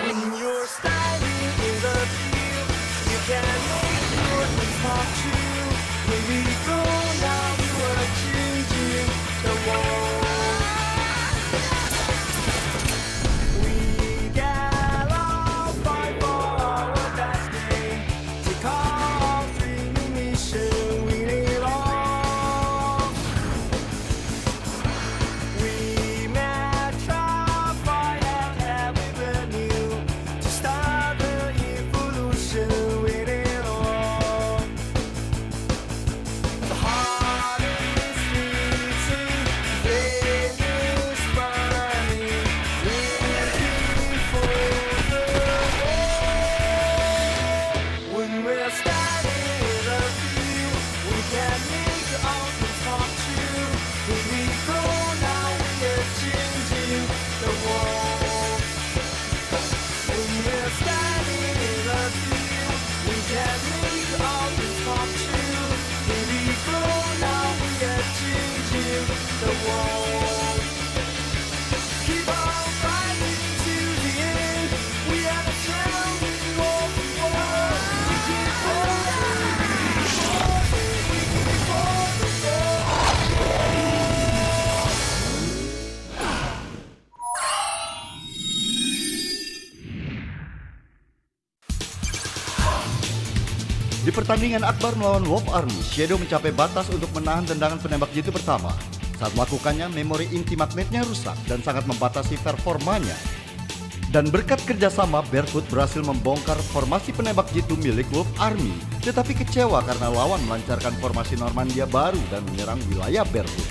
When you're standing in the field, you can make your dreams come true. Here we go now, we were changing the world. We get up, fight for our best day. Take our dreaming mission, win it all. We met, try, fight, and have even new to start the evolution, win it all. The heart is beating, the flame is burning, looking for the goal. When we're standing in the field, we can make our dreams come true. Here we go now, we are changing the world. When we're standing in the field, we can make our dreams come true. Here we go now, we are changing the world. Keep on fighting to the end. We are the champions of the world. We keep fighting, we keep fighting. Di pertandingan akbar melawan Wolf Army, Shadow mencapai batas untuk menahan tendangan penembak jitu pertama. Saat melakukannya, memori inti magnetnya rusak dan sangat membatasi performanya. Dan berkat kerjasama, Barefoot berhasil membongkar formasi penembak jitu milik Wolf Army. Tetapi kecewa karena lawan melancarkan formasi Normandia baru dan menyerang wilayah Barefoot.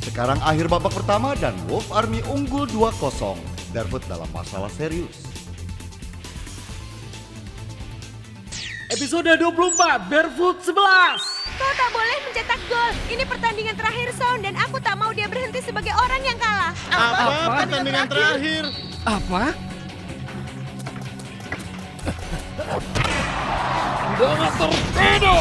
Sekarang akhir babak pertama dan Wolf Army unggul 2-0. Barefoot dalam masalah serius. Episode 24, Barefoot 11. Kau tak boleh mencetak gol. Ini pertandingan terakhir Sound dan aku tak mau dia berhenti sebagai orang yang kalah. Apa pertandingan terakhir? Apa? Dengan torpedo!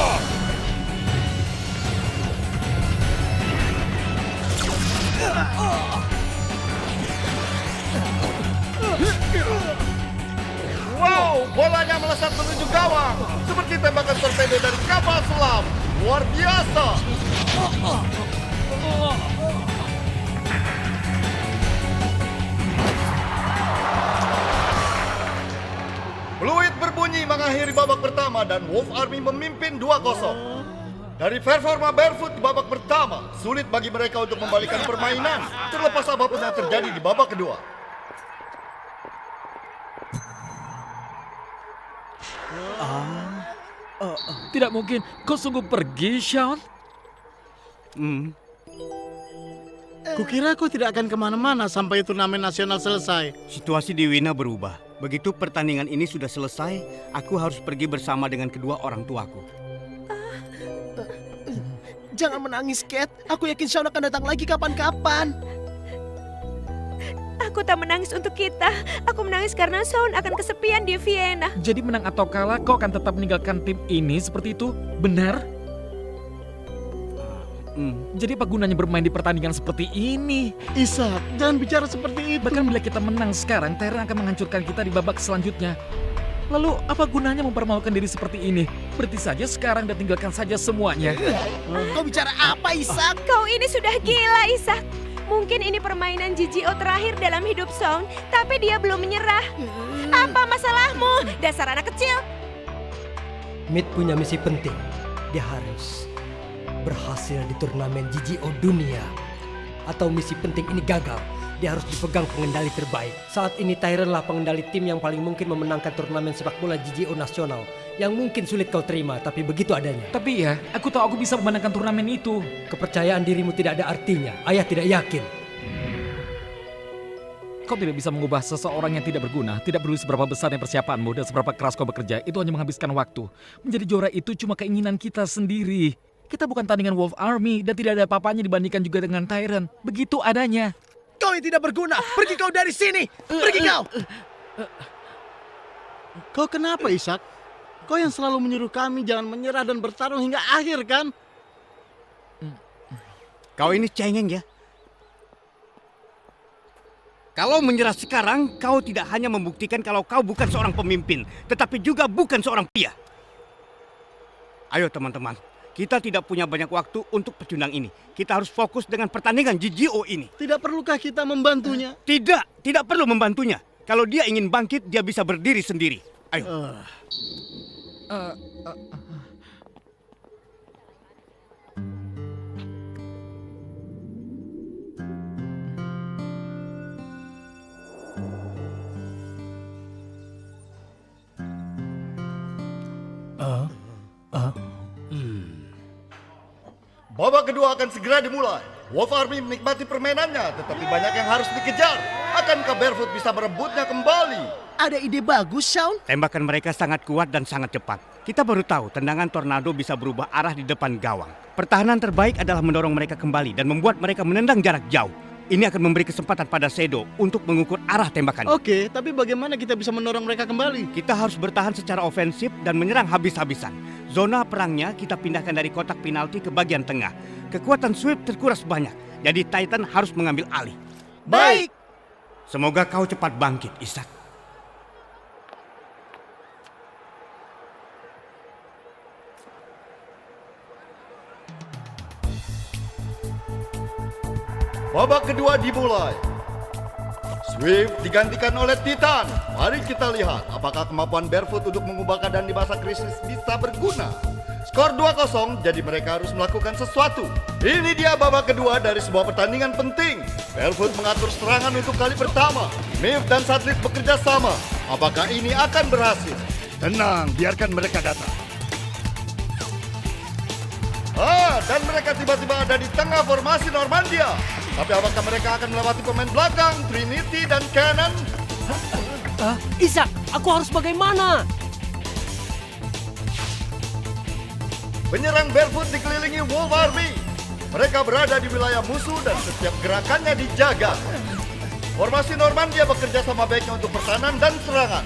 Wow, bolanya melesat menuju gawang. Seperti tembakan torpedo dari kapal selam. Luar biasa. Fluid berbunyi mengakhiri babak pertama dan Wolf Army memimpin 2-0. Dari performa Barefoot di babak pertama, sulit bagi mereka untuk membalikan permainan, terlepas apapun yang terjadi di babak kedua. Tidak mungkin, kau sungguh pergi, Sean? Kukira kau tidak akan kemana-mana sampai turnamen nasional selesai. Situasi di Wina berubah. Begitu pertandingan ini sudah selesai, aku harus pergi bersama dengan kedua orang tuaku. Jangan menangis, Cat. Aku yakin Sean akan datang lagi kapan-kapan. Aku tak menangis untuk kita. Aku menangis karena Sound akan kesepian di Vienna. Jadi menang atau kalah, kau akan tetap meninggalkan tim ini seperti itu? Benar? Jadi apa gunanya bermain di pertandingan seperti ini? Ishak, jangan bicara seperti itu. Bahkan bila kita menang sekarang, Tyrant akan menghancurkan kita di babak selanjutnya. Lalu apa gunanya mempermalukan diri seperti ini? Berhenti saja sekarang dan tinggalkan saja semuanya. Kau bicara apa, Ishak? Kau ini sudah gila, Ishak. Mungkin ini permainan GGO terakhir dalam hidup Sound, tapi dia belum menyerah. Apa masalahmu, dasar anak kecil? Mid punya misi penting. Dia harus berhasil di turnamen GGO dunia. Atau misi penting ini gagal, dia harus dipegang pengendali terbaik. Saat ini Tyron lah pengendali tim yang paling mungkin memenangkan turnamen sepak bola GGO nasional. Yang mungkin sulit kau terima, tapi begitu adanya. Tapi ya, aku tahu aku bisa memenangkan turnamen itu. Kepercayaan dirimu tidak ada artinya. Ayah tidak yakin. Kau tidak bisa mengubah seseorang yang tidak berguna. Tidak peduli seberapa besarnya persiapanmu dan seberapa keras kau bekerja. Itu hanya menghabiskan waktu. Menjadi juara itu cuma keinginan kita sendiri. Kita bukan tandingan Wolf Army dan tidak ada apa-apanya dibandingkan juga dengan Tyrant. Begitu adanya. Kau yang tidak berguna. Pergi kau dari sini. Pergi kau. Kau kenapa, Ishak? Kau yang selalu menyuruh kami jangan menyerah dan bertarung hingga akhir, kan? Kau ini cengeng ya. Kalau menyerah sekarang, kau tidak hanya membuktikan kalau kau bukan seorang pemimpin, tetapi juga bukan seorang pria. Ayo teman-teman, kita tidak punya banyak waktu untuk pecundang ini. Kita harus fokus dengan pertandingan GGO ini. Tidak perlukah kita membantunya? Tidak perlu membantunya. Kalau dia ingin bangkit, dia bisa berdiri sendiri. Ayo. Babak kedua akan segera dimulai. Wolf Army menikmati permainannya, tetapi banyak yang harus dikejar. Akankah Barefoot bisa merebutnya kembali? Ada ide bagus, Shaun. Tembakan mereka sangat kuat dan sangat cepat. Kita baru tahu tendangan tornado bisa berubah arah di depan gawang. Pertahanan terbaik adalah mendorong mereka kembali dan membuat mereka menendang jarak jauh. Ini akan memberi kesempatan pada Shadow untuk mengukur arah tembakan. Oke, tapi bagaimana kita bisa mendorong mereka kembali? Kita harus bertahan secara ofensif dan menyerang habis-habisan. Zona perangnya kita pindahkan dari kotak penalti ke bagian tengah. Kekuatan sweep terkuras banyak, jadi Titan harus mengambil alih. Baik. Semoga kau cepat bangkit, Ishak. Babak kedua dimulai. Swift digantikan oleh Titan. Mari kita lihat apakah kemampuan Barefoot untuk mengubah keadaan di masa krisis bisa berguna. Skor 2-0, jadi mereka harus melakukan sesuatu. Ini dia babak kedua dari sebuah pertandingan penting. Barefoot mengatur serangan untuk kali pertama. Miv dan Satelit bekerja sama. Apakah ini akan berhasil? Tenang, biarkan mereka datang. Dan mereka tiba-tiba ada di tengah formasi Normandia. Tapi apakah mereka akan melewati pemain belakang, Trinity dan Cannon? Ishak, aku harus bagaimana? Penyerang Barefoot dikelilingi Wolf Army. Mereka berada di wilayah musuh dan setiap gerakannya dijaga. Formasi Normandia bekerja sama baiknya untuk pertahanan dan serangan.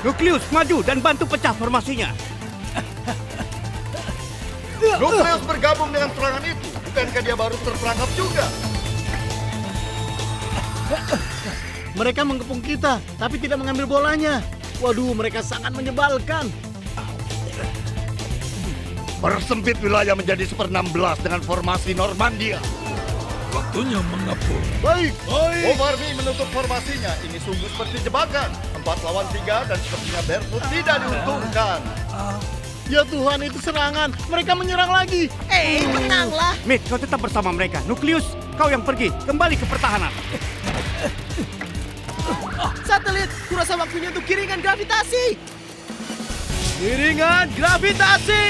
Nukleus, maju dan bantu pecah formasinya. Nukleus bergabung dengan serangan itu. Bukankah dia baru terperangkap juga? Mereka mengepung kita, tapi tidak mengambil bolanya. Waduh, mereka sangat menyebalkan. Persempit wilayah menjadi 1/16 dengan formasi Normandia. Waktunya mengepung. Baik. Wolf Army menutup formasinya. Ini sungguh seperti jebakan. 4 lawan 3 dan sepertinya Barefoot tidak diuntungkan. Ya Tuhan, itu serangan. Mereka menyerang lagi. Menanglah. Mid, kau tetap bersama mereka. Nukleus, kau yang pergi. Kembali ke pertahanan. Satelit, kurasa waktunya untuk giringan gravitasi. Giringan gravitasi.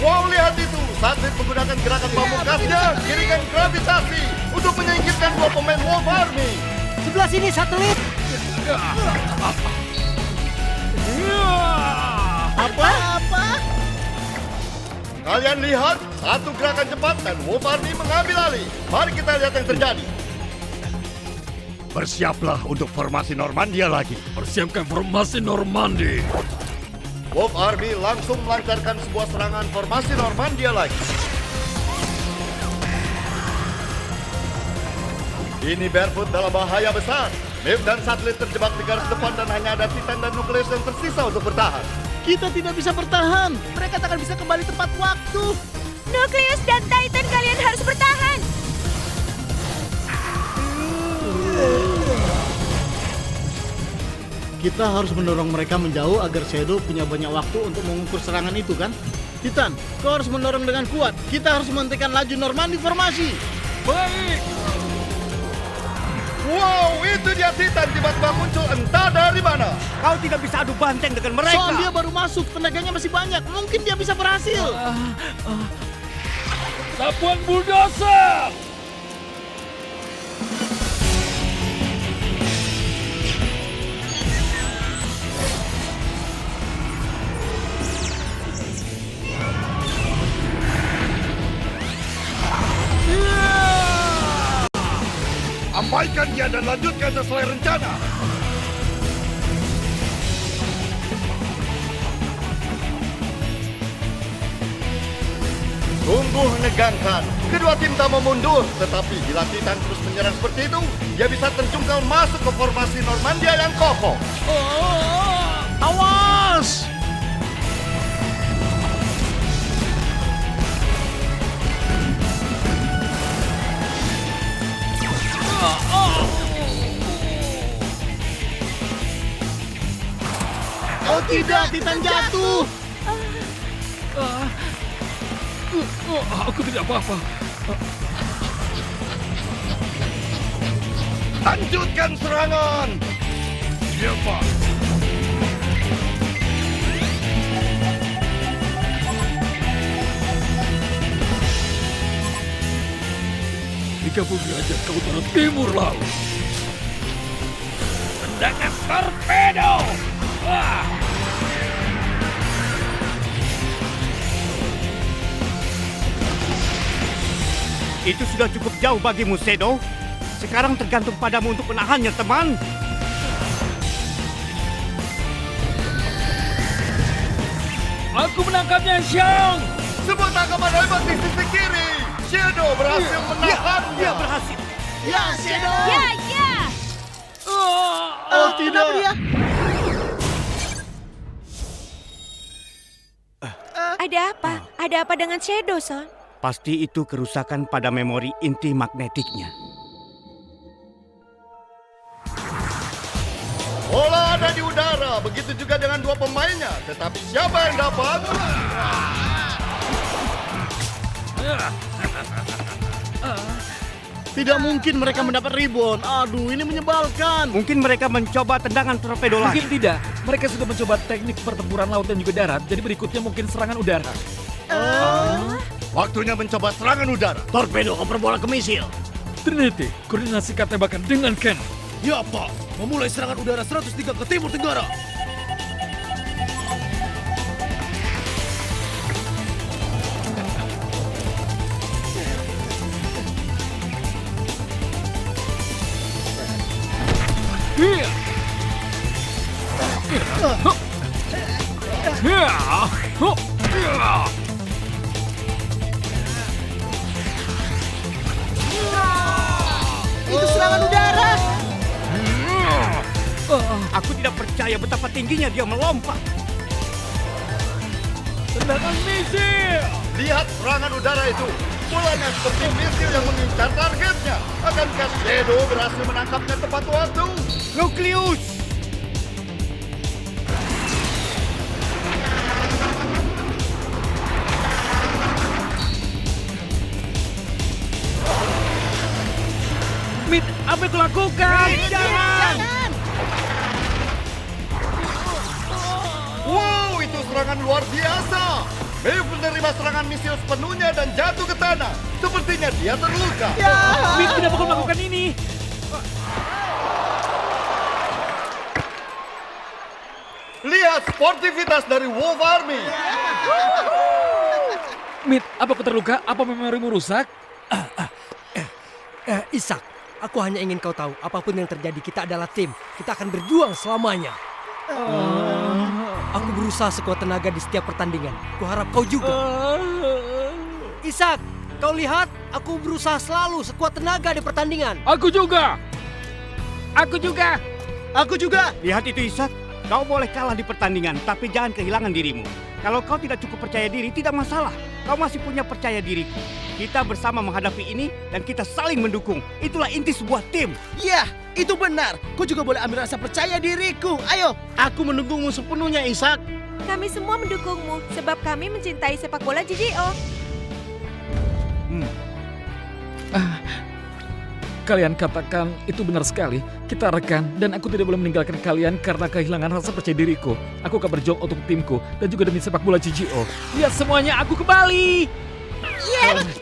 Wow, lihat itu. Satelit menggunakan gerakan pamungkasnya, giringan gravitasi, untuk menyingkirkan 2 pemain Wolf Army. Sebelah sini, Satelit. Apa? Kalian lihat, satu gerakan cepat dan Wolf Army mengambil alih. Mari kita lihat yang terjadi. Bersiaplah untuk formasi Normandia lagi. Persiapkan formasi Normandi. Wolf Army langsung melancarkan sebuah serangan formasi Normandia lagi. Ini Barefoot dalam bahaya besar. Miv dan Satelit terjebak di garis depan dan hanya ada Titan dan Nukleus yang tersisa untuk bertahan. Kita tidak bisa bertahan. Mereka tak akan bisa kembali tepat waktu. Nukleus dan Titan, kalian harus bertahan. Kita harus mendorong mereka menjauh agar Shadow punya banyak waktu untuk mengukur serangan itu, kan? Titan, kau harus mendorong dengan kuat. Kita harus menghentikan laju Normandy formasi. Baik. Wow, itu dia Titan tiba-tiba muncul entah dari mana. Kau tidak bisa adu banteng dengan mereka. Soal dia baru masuk, tenaganya masih banyak. Mungkin dia bisa berhasil. Sapuan bulldozer. Abaikan dia dan lanjutkan sesuai rencana. Sungguh menegangkan. Kedua tim tak mau mundur, tetapi bila Titan terus menyerang seperti itu, dia bisa terjungkal masuk ke formasi Normandia yang kokoh. Awas! Oh tidak, Titan jatuh! Aku tidak apa-apa. Lanjutkan serangan. Ya, Pak. Jika bumi aja ke utara timur laut. Tendangan torpedo. Wah. Itu sudah cukup jauh bagimu, Shadow. Sekarang tergantung padamu untuk menahannya, teman. Aku menangkapnya, Xiang. Sebuah tangkapan hebat di sisi kiri. Shadow berhasil menahannya. Dia berhasil. Ya, Shadow! Ya, ya. Oh tidak! Ada apa? Ada apa dengan Shadow, Son? Pasti itu kerusakan pada memori inti magnetiknya. Bola ada di udara, begitu juga dengan dua pemainnya. Tetapi siapa yang dapat? Tidak mungkin mereka mendapat rebound. Aduh, ini menyebalkan. Mungkin mereka mencoba tendangan torpedo lagi. Mungkin tidak. Mereka sudah mencoba teknik pertempuran laut dan juga darat. Jadi berikutnya mungkin serangan udara. Waktunya mencoba serangan udara. Torpedo oper bola ke misil. Trinity, koordinasikan tembakan dengan Ken. Ya, Pak. Memulai serangan udara 103 ke timur tenggara. Itu serangan udara. Aku tidak percaya betapa tingginya dia melompat. Tendangan misil. Lihat serangan udara itu. Bolanya seperti misil yang mengincar targetnya. Akankah Shadow berhasil menangkapnya tepat waktu? Nukleus! Mit, apa yang kulakukan? Jangan! Wow, itu serangan luar biasa. Maeve menerima serangan misil sepenuhnya dan jatuh ke tanah. Sepertinya dia terluka. Mit tidak bakal melakukan ini. Lihat sportivitas dari Wolf Army. Mit, apa aku terluka? Apa memorimu rusak? Ishak, aku hanya ingin kau tahu, apapun yang terjadi kita adalah tim. Kita akan berjuang selamanya. Aku berusaha sekuat tenaga di setiap pertandingan. Kuharap kau juga. Ishak, kau lihat, aku berusaha selalu sekuat tenaga di pertandingan. Aku juga. Aku juga. Aku juga. Lihat itu, Ishak. Kau boleh kalah di pertandingan, tapi jangan kehilangan dirimu. Kalau kau tidak cukup percaya diri, tidak masalah. Kau masih punya percaya diri. Kita bersama menghadapi ini dan kita saling mendukung. Itulah inti sebuah tim. Ya, itu benar. Kau juga boleh ambil rasa percaya diriku. Ayo. Aku mendukungmu sepenuhnya, Ishak. Kami semua mendukungmu sebab kami mencintai sepak bola GGO. Kalian katakan itu benar sekali. Kita rekan dan aku tidak boleh meninggalkan kalian karena kehilangan rasa percaya diriku. Aku akan berjuang untuk timku dan juga demi sepak bola GGO. Lihat semuanya, aku kembali.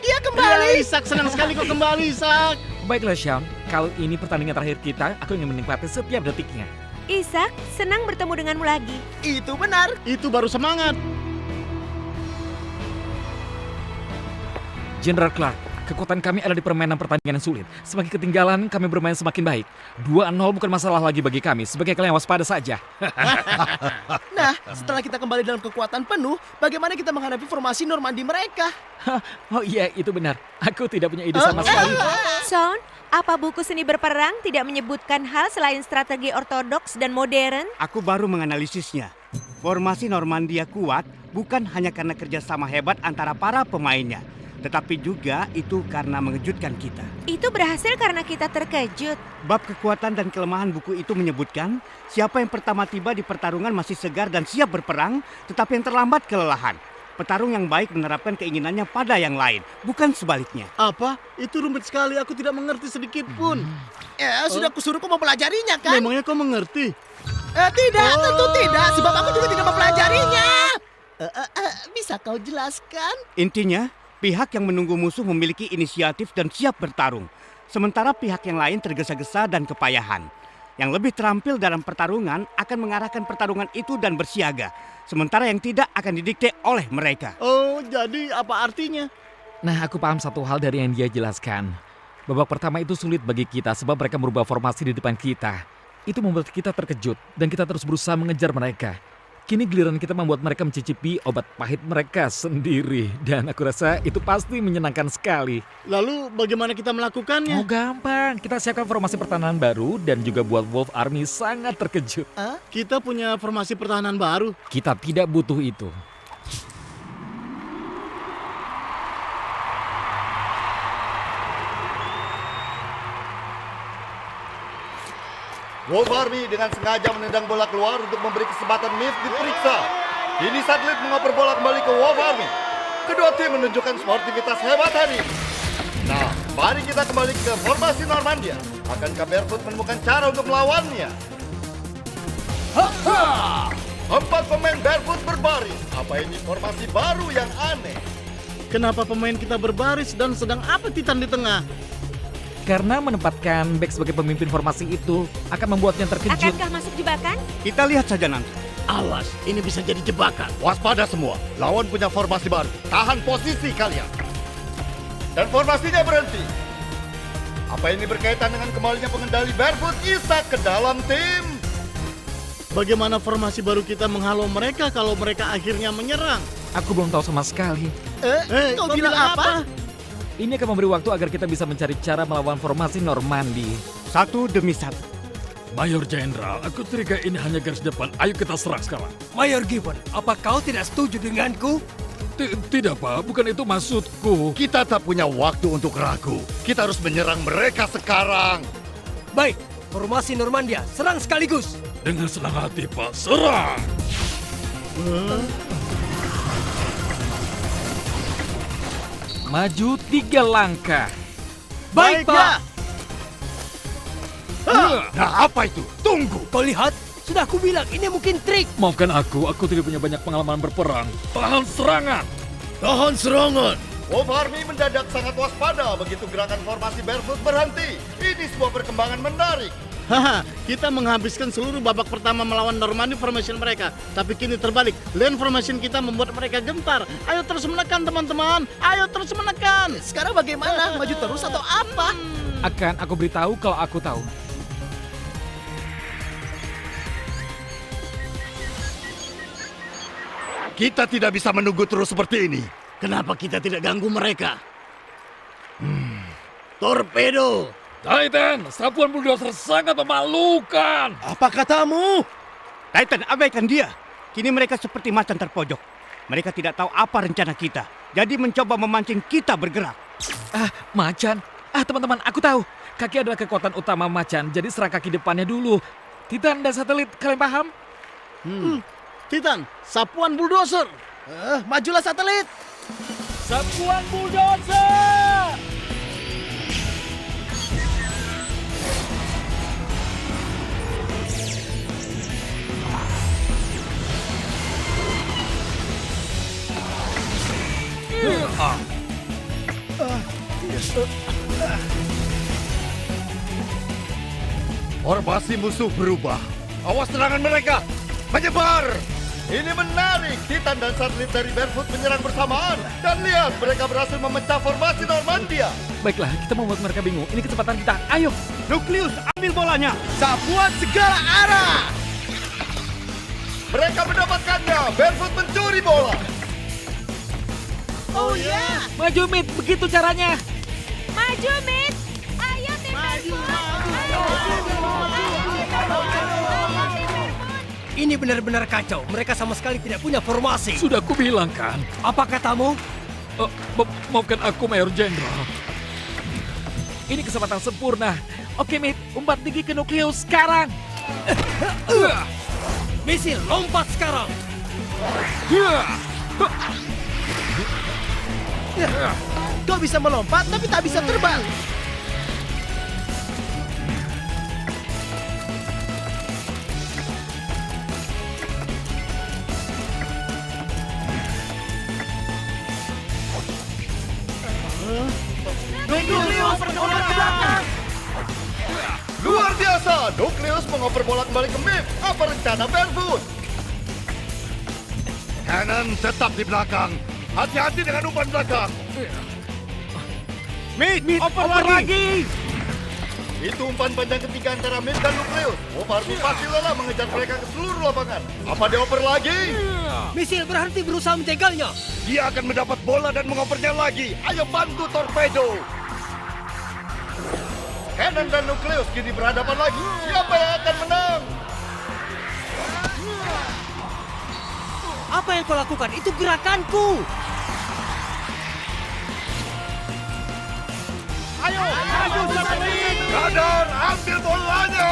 Dia kembali. Ya, Ishak, senang sekali kau kembali, Ishak. Baiklah, Sean. Kali ini pertandingan terakhir kita. Aku ingin menikmati setiap detiknya. Ishak, senang bertemu denganmu lagi. Itu benar. Itu baru semangat. General Clark, Kekuatan kami ada di permainan pertandingan yang sulit. Semakin ketinggalan, kami bermain semakin baik. 2-0 bukan masalah lagi bagi kami. Sebagai kalian waspada saja. Nah, setelah kita kembali dalam kekuatan penuh, bagaimana kita menghadapi formasi Normandi mereka? Oh iya, itu benar. Aku tidak punya ide sama sekali. Son, apa buku seni berperang tidak menyebutkan hal selain strategi ortodoks dan modern? Aku baru menganalisisnya. Formasi Normandia kuat bukan hanya karena kerjasama hebat antara para pemainnya, tetapi juga itu karena mengejutkan kita. Itu berhasil karena kita terkejut. Bab kekuatan dan kelemahan buku itu menyebutkan siapa yang pertama tiba di pertarungan masih segar dan siap berperang, tetapi yang terlambat kelelahan. Petarung yang baik menerapkan keinginannya pada yang lain, bukan sebaliknya. Apa? Itu rumit sekali, aku tidak mengerti sedikit pun. Ya, sudah kusuruh kau mempelajarinya kan? Memangnya kau mengerti? Tidak, tentu tidak, sebab aku juga tidak mempelajarinya. Bisa kau jelaskan? Intinya, pihak yang menunggu musuh memiliki inisiatif dan siap bertarung. Sementara pihak yang lain tergesa-gesa dan kepayahan. Yang lebih terampil dalam pertarungan akan mengarahkan pertarungan itu dan bersiaga. Sementara yang tidak akan didikte oleh mereka. Oh, jadi apa artinya? Nah, aku paham satu hal dari yang dia jelaskan. Babak pertama itu sulit bagi kita sebab mereka merubah formasi di depan kita. Itu membuat kita terkejut dan kita terus berusaha mengejar mereka. Kini giliran kita membuat mereka mencicipi obat pahit mereka sendiri. Dan aku rasa itu pasti menyenangkan sekali. Lalu bagaimana kita melakukannya? Oh gampang, kita siapkan formasi pertahanan baru dan juga buat Wolf Army sangat terkejut. Kita punya formasi pertahanan baru. Kita tidak butuh itu. Wolf Army dengan sengaja menendang bola keluar untuk memberi kesempatan Myth diperiksa. Kini satelit mengoper bola kembali ke Wolf Army. Kedua tim menunjukkan sportivitas hebat hari ini. Nah, mari kita kembali ke formasi Normandia. Akankah Barefoot menemukan cara untuk melawannya? Empat pemain Barefoot berbaris. Apa ini formasi baru yang aneh? Kenapa pemain kita berbaris dan sedang apa Titan di tengah? Karena menempatkan back sebagai pemimpin formasi itu akan membuatnya terkejut. Akankah masuk jebakan? Kita lihat saja nanti. Awas, ini bisa jadi jebakan. Waspada semua, lawan punya formasi baru. Tahan posisi kalian. Dan formasinya berhenti. Apa ini berkaitan dengan kembalinya pengendali Barefoot Isak ke dalam tim? Bagaimana formasi baru kita menghalau mereka kalau mereka akhirnya menyerang? Aku belum tahu sama sekali. Kau bilang apa? Ini akan memberi waktu agar kita bisa mencari cara melawan formasi Normandi. Satu demi satu. Mayor Jenderal, aku curiga ini hanya garis depan. Ayo kita serang sekarang. Mayor Gibbon, apa kau tidak setuju denganku? Tidak, Pak. Bukan itu maksudku. Kita tak punya waktu untuk ragu. Kita harus menyerang mereka sekarang. Baik, formasi Normandia, serang sekaligus. Dengan senang hati, Pak. Serang! Maju 3 langkah. Baik, Pak. Nah, apa itu? Tunggu. Kau lihat, sudah aku bilang ini mungkin trik. Maafkan aku tidak punya banyak pengalaman berperang. Tahan serangan! Tahan serangan! Wolf Army mendadak sangat waspada begitu gerakan formasi Barefoot berhenti. Ini sebuah perkembangan menarik. Haha, kita menghabiskan seluruh babak pertama melawan Normandy formation mereka. Tapi kini terbalik, lane formation kita membuat mereka gentar. Ayo terus menekan teman-teman, ayo terus menekan. Sekarang bagaimana? Maju terus atau apa? Akan aku beritahu kalau aku tahu. Kita tidak bisa menunggu terus seperti ini. Kenapa kita tidak ganggu mereka? Torpedo! Titan, Satuan Bulldozer sangat memalukan. Apa katamu? Titan, abaikan dia. Kini mereka seperti macan terpojok. Mereka tidak tahu apa rencana kita. Jadi mencoba memancing kita bergerak. Macan. Teman-teman, aku tahu. Kaki adalah kekuatan utama macan, jadi serang kaki depannya dulu. Titan dan satelit, kalian paham? Titan, sapuan bulldozer. Majulah satelit. Satuan Bulldozer! Formasi musuh berubah. Awas serangan mereka. Menyebar. Ini menarik. Titan dan satelit dari Barefoot menyerang bersamaan. Dan lihat, mereka berhasil memecah formasi Normandia. Baiklah, kita membuat mereka bingung. Ini kesempatan kita. Ayo. Nukleus, ambil bolanya. Sapuan segala arah. Mereka mendapatkannya. Barefoot mencuri bola. Oh ya. Maju, Mit. Begitu caranya. Maju, Mit. Ayo, tim Barefoot. Ini benar-benar kacau. Mereka sama sekali tidak punya formasi. Sudah kubilang kan. Apa katamu? Maafkan aku, Mayor Jenderal. Ini kesempatan sempurna. Oke, Mit. Umpat tinggi ke nukleus sekarang. Misil, lompat sekarang. Kau bisa melompat tapi tak bisa terbang. Luar biasa. Nukleus mengoper bola kembali ke Mip. Apa rencana Barefoot? Cannon tetap di belakang. Hati-hati dengan umpan belakang. Mit, oper Oper lagi. Itu umpan panjang ketiga antara Mip dan Nukleus. Wolf Army pasti lelah mengejar mereka ke seluruh lapangan. Apa dioper lagi? Misil berhenti berusaha mencegalnya. Dia akan mendapat bola dan mengopernya lagi. Ayo bantu torpedo. Cannon dan Nukleus kini berhadapan lagi. Siapa yang akan menang? Apa yang kau lakukan? Itu gerakanku. Ayo satelit. Cannon, ambil bolanya.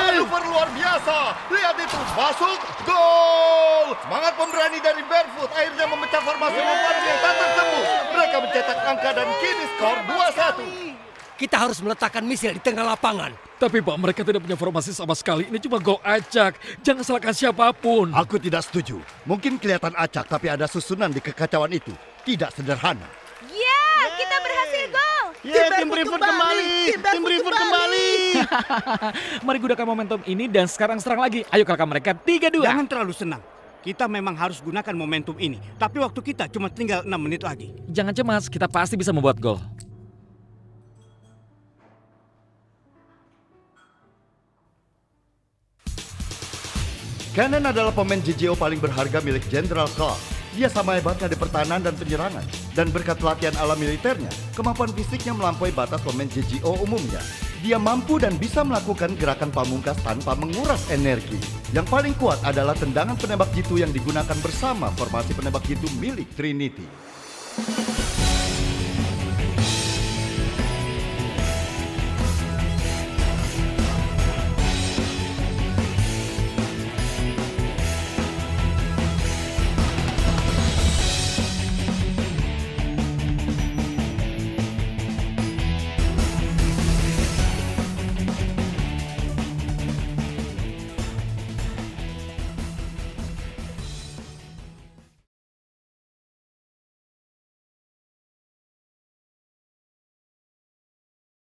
Manuver luar biasa. Lihat itu, masuk, gol. Semangat pemberani dari Barefoot akhirnya memecah formasi Wolf yang tak tersebut. Mereka mencetak angka dan kini skor 2-1. Kita harus meletakkan misil di tengah lapangan. Tapi Pak, mereka tidak punya formasi sama sekali. Ini cuma gol acak. Jangan salahkan siapapun. Aku tidak setuju. Mungkin kelihatan acak, tapi ada susunan di kekacauan itu. Tidak sederhana. Ya, kita berhasil gol. Tim Barefoot kembali. Tim Barefoot kembali. Mari gunakan momentum ini dan sekarang serang lagi. Ayo kalahkan mereka 3-2. Jangan terlalu senang. Kita memang harus gunakan momentum ini. Tapi waktu kita cuma tinggal 6 menit lagi. Jangan cemas, kita pasti bisa membuat gol. Cannon adalah pemain GGO paling berharga milik General Clark. Dia sama hebatnya di pertahanan dan penyerangan. Dan berkat latihan ala militernya, kemampuan fisiknya melampaui batas pemain GGO umumnya. Dia mampu dan bisa melakukan gerakan pamungkas tanpa menguras energi. Yang paling kuat adalah tendangan penembak jitu yang digunakan bersama formasi penembak jitu milik Trinity.